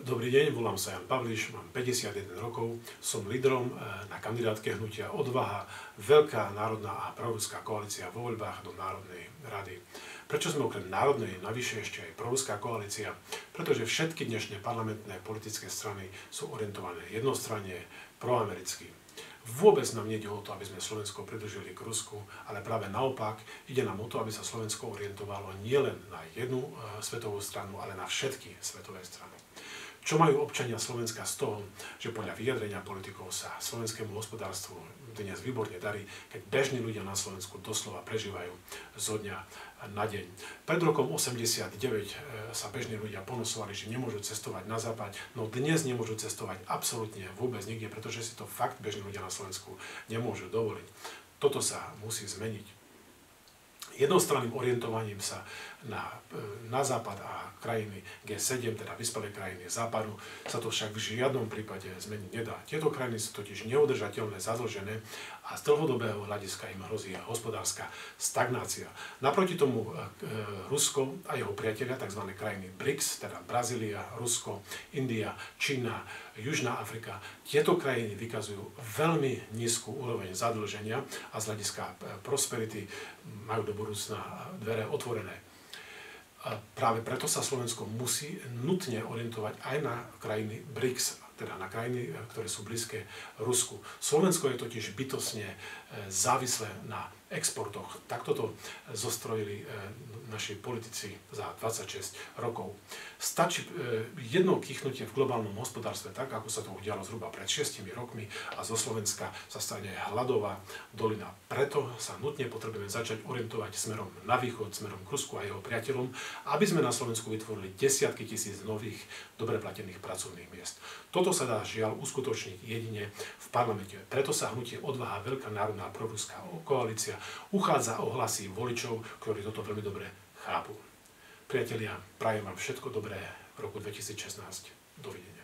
Dobrý deň, volám sa Jan Pavliš, mám 51 rokov, som lídrom na kandidátke hnutia Odvaha, veľká národná a proruská koalícia vo voľbách do Národnej rady. Prečo sme okrem národnej navyše ešte aj proruská koalícia? Pretože všetky dnešné parlamentné politické strany sú orientované jednostranne, proamericky. Vôbec nám nejde o to, aby sme Slovensko pridružili k Rusku, ale práve naopak ide nám o to, aby sa Slovensko orientovalo nielen na jednu svetovú stranu, ale na všetky svetové strany. Čo majú občania Slovenska z toho, že podľa vyjadrenia politikov sa slovenskému hospodárstvu dnes výborne darí, keď bežní ľudia na Slovensku doslova prežívajú zo dňa na deň. Pred rokom 89 sa bežní ľudia ponosovali, že nemôžu cestovať na západ, no dnes nemôžu cestovať absolútne vôbec nikde, pretože si to fakt bežní ľudia na Slovensku nemôžu dovoliť. Toto sa musí zmeniť. Jednostranným orientovaním sa na západ a krajiny G7, teda vyspelé krajiny západu, sa to však v žiadnom prípade zmeniť nedá. Tieto krajiny sú totiž neudržateľné, zadlžené a z dlhodobého hľadiska im hrozí hospodárska stagnácia. Naproti tomu Rusko a jeho priatelia, tzv. Krajiny BRICS, teda Brazília, Rusko, India, Čína, Južná Afrika, tieto krajiny vykazujú veľmi nízku úroveň zadlženia a z hľadiska prosperity majú do budúcna dvere otvorené. A práve preto sa Slovensko musí nutne orientovať aj na krajiny BRICS, teda na krajiny, ktoré sú blízke Rusku. Slovensko je totiž bytostne závislé na exportoch. Takto to zostrojili naši politici za 26 rokov. Stačí jedno kichnutie v globálnom hospodárstve, tak ako sa to udialo zhruba pred 6 rokmi a zo Slovenska sa stane hladová dolina. Preto sa nutne potrebujeme začať orientovať smerom na východ, smerom k Rusku a jeho priateľom, aby sme na Slovensku vytvorili desiatky tisíc nových, dobre platených pracovných miest. Toto sa dá žiaľ uskutočniť jedine v parlamente. Preto sa hnutie Odvaha, veľká národná proruská koalícia, uchádza o hlasy voličov, ktorí toto veľmi dobre chápu. Priatelia, prajem vám všetko dobré v roku 2016. Dovidenia.